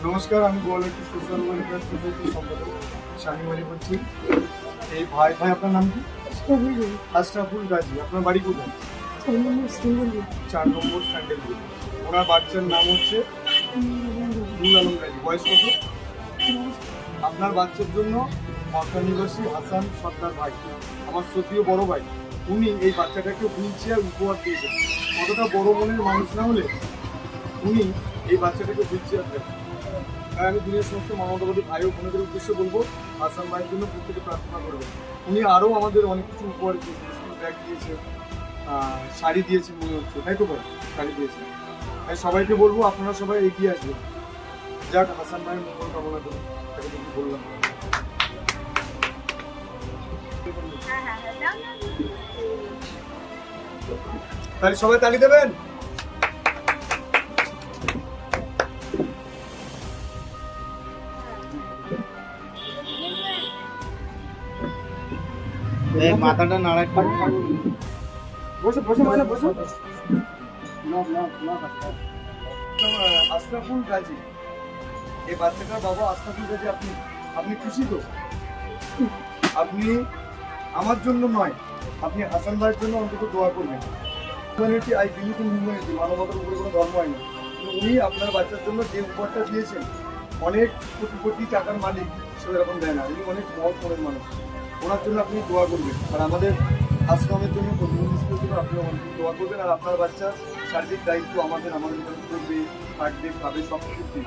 নমস্কার, আমি গোয়ালটি social welfare সোসাইটির সম্পাদক শাহিম আলী বলছি। এই ভাই আপনার নাম কি? আশরাফুল গাজী। আপনার বাড়ি কোথায়? 4 নম্বর স্যান্ডেলউড। ওনার বাচ্চার নাম হচ্ছে নুর আলম গাজী। বয়স কত? আপনার বাচ্চার জন্য মক্কা নিবাসী হাসান সর্দার ভাই, আমার শ্রদ্ধেয় বড় ভাই, উনি এই বাচ্চাটাকে হুইল চেয়ার উপহার দিয়েছেন। কতটা বড় মনের মানুষ না হলে উনি এই বাচ্চাটাকে হুইল চেয়ার দেন। তাই আমি দুনিয়ার সমস্ত মানবতাবাদী ভাই ও বোনদের উদ্দেশ্যে বলবো, হাসান ভাইয়ের জন্য প্রত্যেকে প্রার্থনা করবেন। উনি আরও আমাদের অনেক কিছু উপহার দিয়েছেন, স্কুল ব্যাগ দিয়েছেন, শাড়ি দিয়েছেন মনে হচ্ছে, তাই তো ভাই? শাড়ি দিয়েছেন। তাই সবাইকে বলবো আপনারা সবাই এগিয়ে আসবেন। যাক, হাসান ভাইয়ের মঙ্গল কামনা করুন, তাকে কিছু বললাম। তাহলে সবাই তালি দেবেন। মাথাটা নাড়াই বসে বসে মানে বসে। আশরাফুল গাজী, এই বাচ্চাটার বাবা আশরাফুল গাজী। আপনি আপনি খুশি তো? আপনি আমার জন্য নয়, আপনি হাসান ভাইয়ের জন্য অন্তত দোয়া করবেন। Humanity, I believe in humanity, মানবতার উপরে কোনো ধর্ম হয় না। উনি আপনার বাচ্চার জন্য যে উপহারটা দিয়েছেন, অনেক কোটি কোটি টাকার মালিক সে এরকম দেয় না। উনি অনেক মহৎ মনের মানুষ। ওনার জন্য আপনি দোয়া করবেন, আর আমাদের আশ্রমের জন্য প্রতিনিধি স্কুলের জন্য আপনি দোয়া করবেন। আর আপনার বাচ্চার শারীরিক দায়িত্ব আমাদের উপরে করবে, থাকবে, খাবে, সব কিছু।